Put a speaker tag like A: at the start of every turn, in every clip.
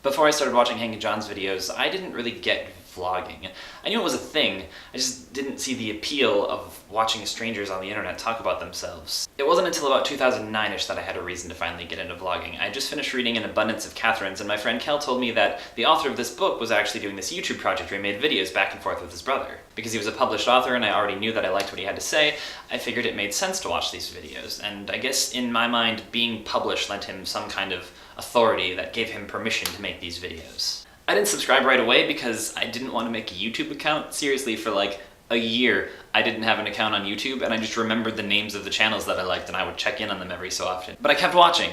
A: Before I started watching Hank and John's videos, I didn't really get vlogging. I knew it was a thing, I just didn't see the appeal of watching strangers on the internet talk about themselves. It wasn't until about 2009-ish that I had a reason to finally get into vlogging. I just finished reading An Abundance of Catherines, and my friend Kel told me that the author of this book was actually doing this YouTube project where he made videos back and forth with his brother. Because he was a published author and I already knew that I liked what he had to say, I figured it made sense to watch these videos, and I guess in my mind, being published lent him some kind of authority that gave him permission to make these videos. I didn't subscribe right away because I didn't want to make a YouTube account. Seriously, for like a year, I didn't have an account on YouTube, and I just remembered the names of the channels that I liked, and I would check in on them every so often. But I kept watching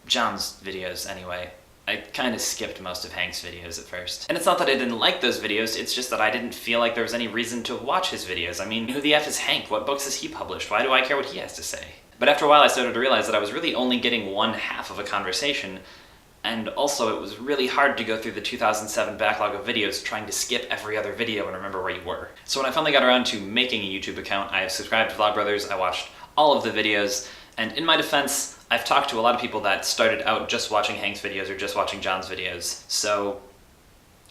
A: John's videos anyway. I kind of skipped most of Hank's videos at first. And it's not that I didn't like those videos, it's just that I didn't feel like there was any reason to watch his videos. I mean, who the F is Hank? What books has he published? Why do I care what he has to say? But after a while I started to realize that I was really only getting one half of a conversation, and also it was really hard to go through the 2007 backlog of videos trying to skip every other video and remember where you were. So when I finally got around to making a YouTube account, I subscribed to Vlogbrothers, I watched all of the videos, and in my defense, I've talked to a lot of people that started out just watching Hank's videos or just watching John's videos, so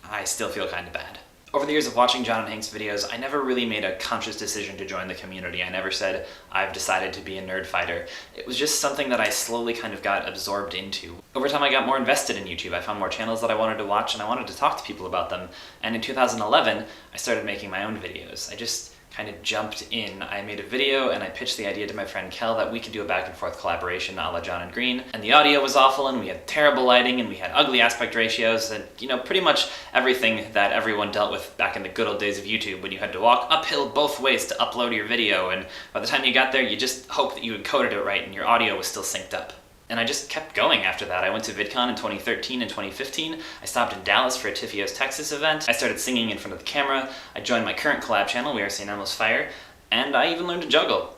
A: I still feel kind of bad. Over the years of watching John and Hank's videos, I never really made a conscious decision to join the community. I never said, I've decided to be a Nerdfighter. It was just something that I slowly kind of got absorbed into. Over time I got more invested in YouTube. I found more channels that I wanted to watch and I wanted to talk to people about them. And in 2011, I started making my own videos. I just kind of jumped in. I made a video and I pitched the idea to my friend Kel that we could do a back and forth collaboration a la John and Green. And the audio was awful and we had terrible lighting and we had ugly aspect ratios and, you know, pretty much everything that everyone dealt with back in the good old days of YouTube when you had to walk uphill both ways to upload your video, and by the time you got there you just hoped that you encoded it right and your audio was still synced up. And I just kept going after that. I went to VidCon in 2013 and 2015. I stopped in Dallas for a Tiffios Texas event. I started singing in front of the camera. I joined my current collab channel, We Are St. Elmo's Fire, and I even learned to juggle.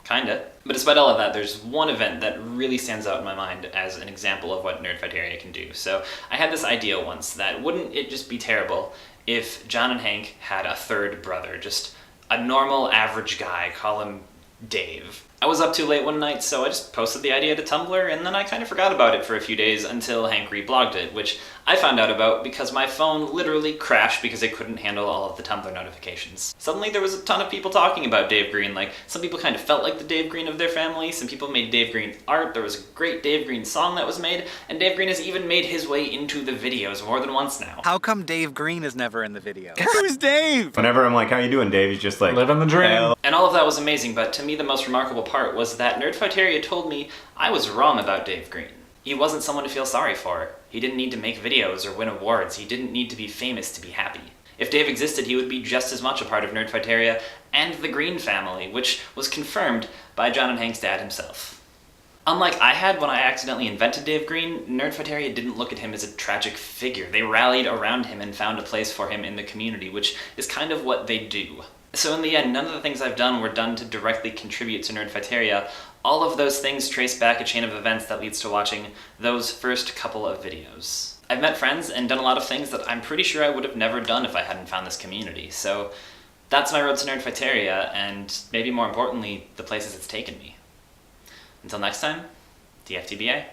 A: Kinda. But despite all of that, there's one event that really stands out in my mind as an example of what Nerdfighteria can do. So I had this idea once that wouldn't it just be terrible if John and Hank had a third brother, just a normal average guy, call him Dave. I was up too late one night, so I just posted the idea to Tumblr, and then I kind of forgot about it for a few days until Hank reblogged it, which I found out about because my phone literally crashed because it couldn't handle all of the Tumblr notifications. Suddenly there was a ton of people talking about Dave Green, like some people kind of felt like the Dave Green of their family, some people made Dave Green art, there was a great Dave Green song that was made, and Dave Green has even made his way into the videos more than once now.
B: How come Dave Green is never in the video? Who's Dave?
C: Whenever I'm like, how you doing, Dave? He's just like,
D: living the dream.
C: Hell.
A: And all of that was amazing, but to me the most remarkable part was that Nerdfighteria told me I was wrong about Dave Green. He wasn't someone to feel sorry for. He didn't need to make videos or win awards. He didn't need to be famous to be happy. If Dave existed, he would be just as much a part of Nerdfighteria and the Green family, which was confirmed by John and Hank's dad himself. Unlike I had when I accidentally invented Dave Green, Nerdfighteria didn't look at him as a tragic figure. They rallied around him and found a place for him in the community, which is kind of what they do. So in the end, none of the things I've done were done to directly contribute to Nerdfighteria. All of those things trace back a chain of events that leads to watching those first couple of videos. I've met friends and done a lot of things that I'm pretty sure I would have never done if I hadn't found this community. So that's my road to Nerdfighteria, and maybe more importantly, the places it's taken me. Until next time, TFTBA.